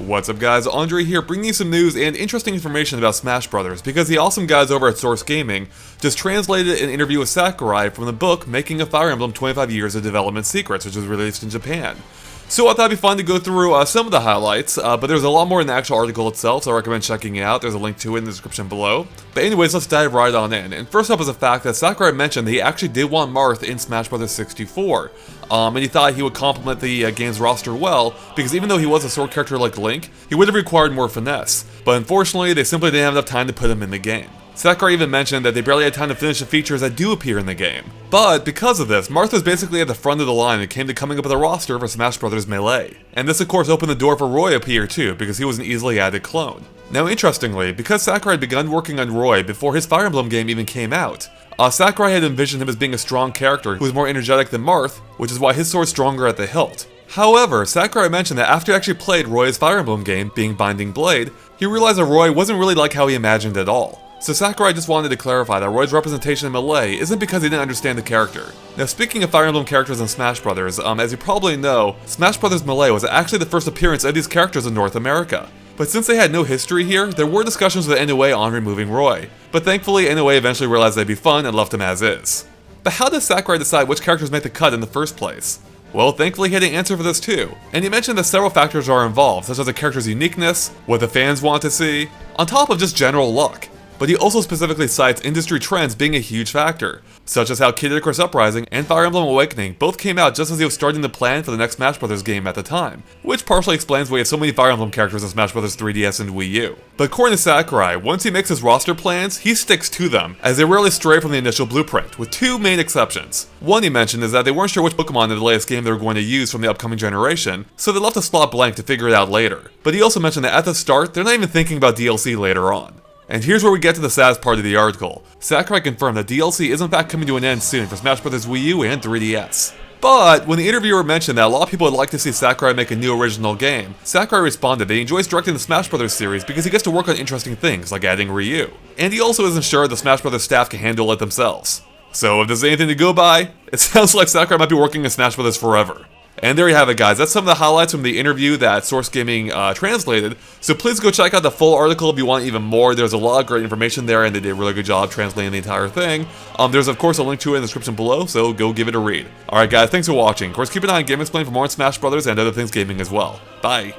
What's up guys, Andre here bringing you some news and interesting information about Smash Brothers because the awesome guys over at Source Gaming just translated an interview with Sakurai from the book Making of Fire Emblem 25 Years of Development Secrets, which was released in Japan. So I thought it'd be fun to go through some of the highlights, but there's a lot more in the actual article itself, so I recommend checking it out. There's a link to it in the description below. But anyways, let's dive right on in. And first up is the fact that Sakurai mentioned that he actually did want Marth in Smash Bros. 64. And he thought he would complement the game's roster well, because even though he was a sword character like Link, he would have required more finesse. But unfortunately, they simply didn't have enough time to put him in the game. Sakurai even mentioned that they barely had time to finish the features that do appear in the game. But because of this, Marth was basically at the front of the line when it came to coming up with a roster for Smash Bros. Melee. And this of course opened the door for Roy up here too, because he was an easily added clone. Now interestingly, because Sakurai had begun working on Roy before his Fire Emblem game even came out, Sakurai had envisioned him as being a strong character who was more energetic than Marth, which is why his sword's stronger at the hilt. However, Sakurai mentioned that after he actually played Roy's Fire Emblem game, being Binding Blade, he realized that Roy wasn't really like how he imagined at all. So Sakurai just wanted to clarify that Roy's representation in Melee isn't because he didn't understand the character. Now speaking of Fire Emblem characters in Smash Bros., as you probably know, Smash Bros. Melee was actually the first appearance of these characters in North America. But since they had no history here, there were discussions with NOA on removing Roy. But thankfully, NOA eventually realized they'd be fun and left him as is. But how does Sakurai decide which characters make the cut in the first place? Well, thankfully he had an answer for this too. And he mentioned that several factors are involved, such as the character's uniqueness, what the fans want to see, on top of just general luck. But he also specifically cites industry trends being a huge factor, such as how Kid Icarus Uprising and Fire Emblem Awakening both came out just as he was starting to plan for the next Smash Bros. Game at the time, which partially explains why he has so many Fire Emblem characters in Smash Bros. 3DS and Wii U. But according to Sakurai, once he makes his roster plans, he sticks to them, as they rarely stray from the initial blueprint, with two main exceptions. One he mentioned is that they weren't sure which Pokemon in the latest game they were going to use from the upcoming generation, so they left a slot blank to figure it out later. But he also mentioned that at the start, they're not even thinking about DLC later on. And here's where we get to the saddest part of the article. Sakurai confirmed that DLC is in fact coming to an end soon for Smash Bros. Wii U and 3DS. But when the interviewer mentioned that a lot of people would like to see Sakurai make a new original game, Sakurai responded that he enjoys directing the Smash Bros. Series because he gets to work on interesting things like adding Ryu. And he also isn't sure the Smash Bros. Staff can handle it themselves. So if there's anything to go by, it sounds like Sakurai might be working in Smash Bros. Forever. And there you have it guys, that's some of the highlights from the interview that Source Gaming translated, so please go check out the full article if you want even more. There's a lot of great information there and they did a really good job translating the entire thing. There's of course a link to it in the description below, so go give it a read. Alright guys, thanks for watching. Of course keep an eye on GameXplain for more on Smash Brothers and other things gaming as well. Bye!